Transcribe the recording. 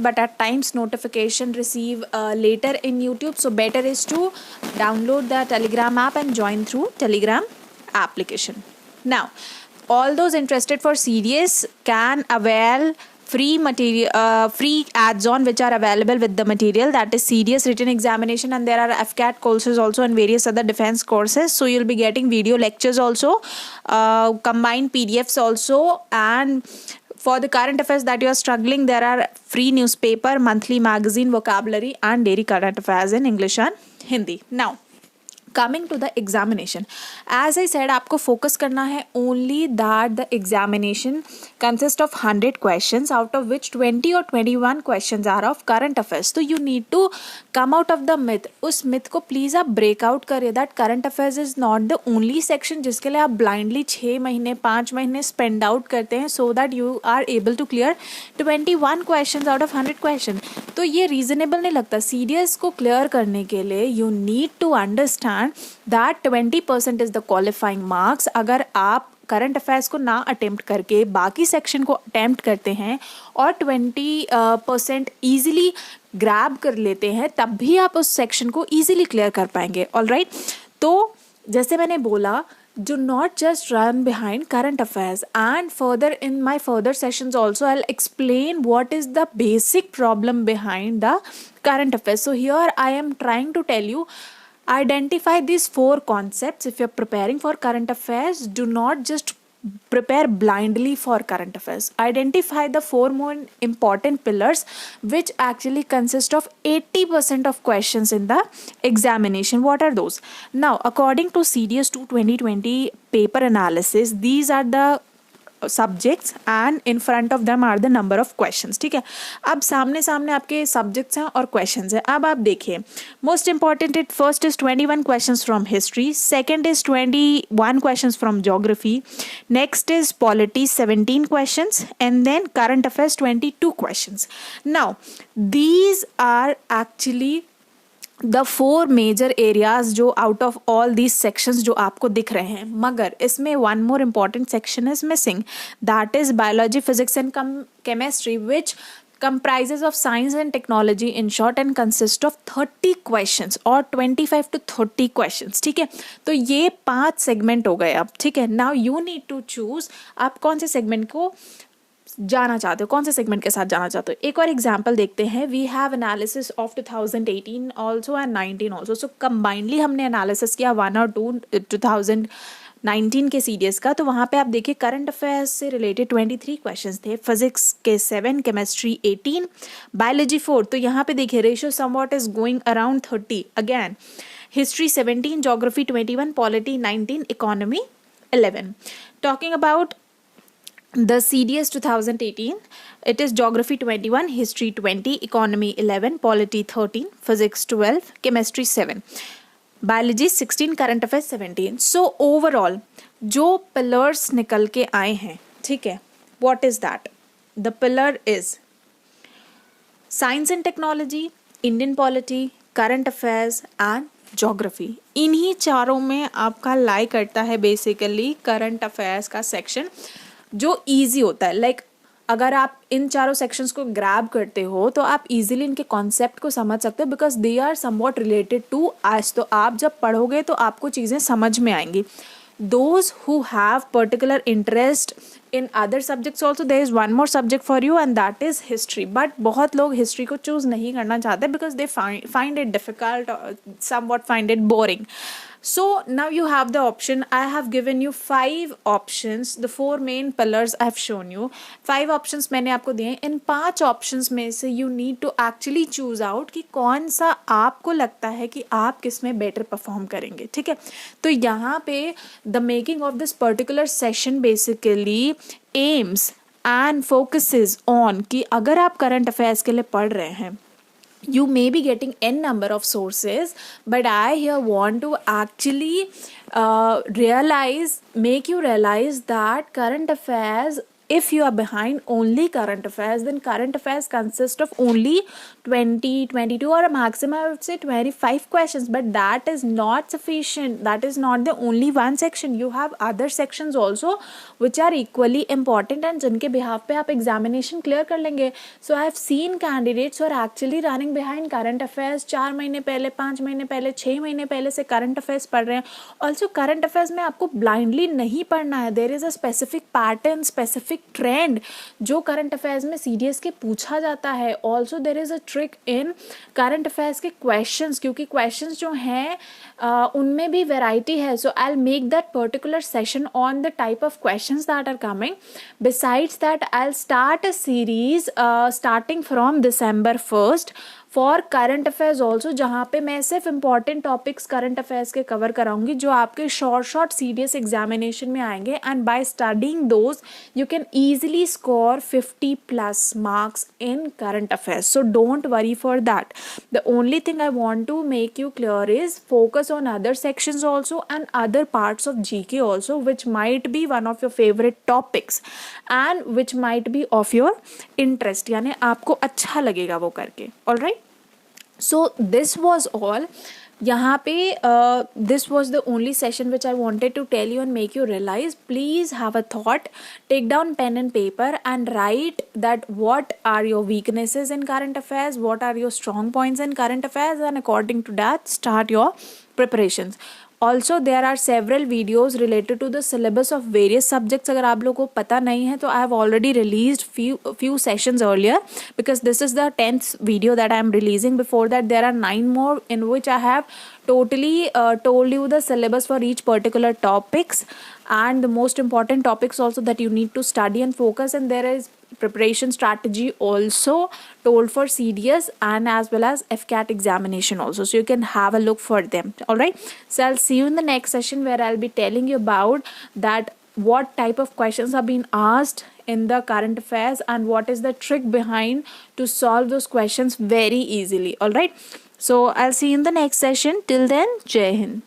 but at times notification receive later in YouTube, so better is to download the Telegram app and join through Telegram application. Now all those interested for CDS can avail free material, free ads-on which are available with the material, that is CDS written examination, and there are FCAT courses also and various other defense courses. So you'll be getting video lectures also, combined PDFs also, and for the current affairs that you are struggling, there are free newspaper, monthly magazine, vocabulary and daily current affairs in English and Hindi. Now coming to the examination, as I said, आपको focus करना है only that the examination consists of 100 questions, out of which 20 or 21 questions are of current affairs. So you need to come out of the myth. उस myth को please आप break out करिए that current affairs is not the only section जिसके लिए आप blindly 6 महीने 5 महीने spend out करते हैं so that you are able to clear 21 questions out of 100 questions. तो ये reasonable नहीं लगता. CDS को clear करने के लिए you need to understand that 20% is the qualifying marks. अगर आप करंट अफेयर्स को ना अटेम्प्ट करके बाकी सेक्शन को अटेम्प्ट करते हैं और 20% ईजिली ग्रैब कर लेते हैं, तब भी आप उस सेक्शन को ईजिली क्लियर कर पाएंगे. ऑलराइट, तो जैसे मैंने बोला, do not just run behind current affairs, and further in my further sessions also I'll explain what is the basic problem behind the current affairs. So here I am trying to tell you, identify these 4 concepts. If you're preparing for current affairs, do not just prepare blindly for current affairs. Identify the 4 more important pillars which actually consist of 80% of questions in the examination. What are those? Now according to CDS 2 2020 paper analysis, these are the subjects and in front of them are the number of questions. ठीक है, अब सामने सामने आपके subjects हैं और questions हैं. अब आप देखिए, most important it first is 21 questions from history, second is 21 questions from geography, next is polity 17 questions, and then current affairs 22 questions. Now these are actually the 4 major areas जो out of all these sections जो आपको दिख रहे हैं. मगर इसमें one more important section is missing, that is biology, physics and chemistry, which comprises of science and technology in short and consist of 30 questions और 25 to 30 questions. ठीक है, तो ये 5 सेगमेंट हो गए अब. ठीक है, now you need to choose आप कौन से सेगमेंट को जाना चाहते हो, कौन से सेगमेंट के साथ जाना चाहते हो. एक और एग्जांपल देखते हैं. We have analysis of 2018 also and 19 also. So combinedly हमने एनालिसिस किया 1 और 2 2019 के CDS का. तो वहाँ पे आप देखिए करंट अफेयर्स से रिलेटेड 23 क्वेश्चंस थे, फिजिक्स के 7, केमिस्ट्री 18, बायोलॉजी 4. तो यहाँ पे देखिए ratio somewhat is going around 30. Again history 17, geography 21, polity 19, economy 11. Talking about the CDS 2018, it is geography 21, history 20, economy 11, polity 13, physics 12, chemistry 7, biology 16, current affairs 17. So overall जो pillars निकल के आए हैं, ठीक है, what is that? The pillar is science and technology, Indian polity, current affairs and geography. इन्हीं चारों में आपका लाई करता है बेसिकली करंट अफेयर्स का सेक्शन जो इजी होता है. लाइक अगर आप इन चारों सेक्शंस को ग्रैब करते हो तो आप इजीली इनके कॉन्सेप्ट को समझ सकते हो, because they are somewhat related to आज. तो आप जब पढ़ोगे तो आपको चीज़ें समझ में आएंगी. those who have particular interest in other subjects also, there is one more subject for you and that is history. But बहुत लोग history को choose नहीं करना चाहते because they find it difficult or somewhat find it boring. So now you have the option. I have given you 5 options. The 4 main pillars I have shown you. 5 options मैंने आपको दिए हैं. इन 5 options में से you need to actually choose out कि कौन सा आपको लगता है कि आप किस में better perform करेंगे. ठीक है, तो यहाँ पे the making of this particular session basically aims and focuses on कि अगर आप current affairs के लिए पढ़ रहे हैं, you may be getting n number of sources, but I here want to actually make you realize that current affairs If you are behind only current affairs, then current affairs consist of only 20, 22, or a maximum I would say 25 questions, but that is not sufficient. That is not the only one section. You have other sections also which are equally important and जिनके behalf पे आप examination clear कर लेंगे. So I have seen candidates who are actually running behind current affairs. 4 महीने पहले, 5 महीने पहले, 6 महीने पहले से current affairs पढ़ रहे हैं. Also current affairs में आपको blindly नहीं पढ़ना है. There is a specific pattern, specific trend जो करंट अफेयर्स में सीडीएस के पूछा जाता है. Also there is a trick in current affairs के क्वेश्चंस, क्योंकि क्वेश्चंस जो हैं उनमें भी वेराइटी है. So I will make that particular session on the type of questions that are coming. Besides that I will start a series starting from December 1st for current affairs also, जहाँ पे मैं सिर्फ important topics current affairs के cover कराऊंगी जो आपके short CDS examination में आएंगे. And by studying those you can easily score 50 plus marks in current affairs. So don't worry for that. The only thing I want to make you clear is focus on other sections also and other parts of GK also, which might be one of your favorite topics and which might be of your interest, यानी आपको अच्छा लगेगा वो करके. All right, so this was all. यहाँ पे this was the only session which I wanted to tell you and make you realize. Please have a thought, take down pen and paper and write that what are your weaknesses in current affairs, what are your strong points in current affairs, and according to that start your preparations. Also there are several videos related to the syllabus of various subjects. अगर आप लोगों को पता नहीं है तो I have already released few sessions earlier, because this is the 10th video that I am releasing. Before that there are 9 more in which I have totally told you the syllabus for each particular topics and the most important topics also that you need to study and focus. And there is preparation strategy also told for CDS and as well as FCAT examination also, so you can have a look for them. All right, so I'll see you in the next session where I'll be telling you about that what type of questions have been asked in the current affairs and what is the trick behind to solve those questions very easily. All right, so I'll see you in the next session. Till then, Jai Hind.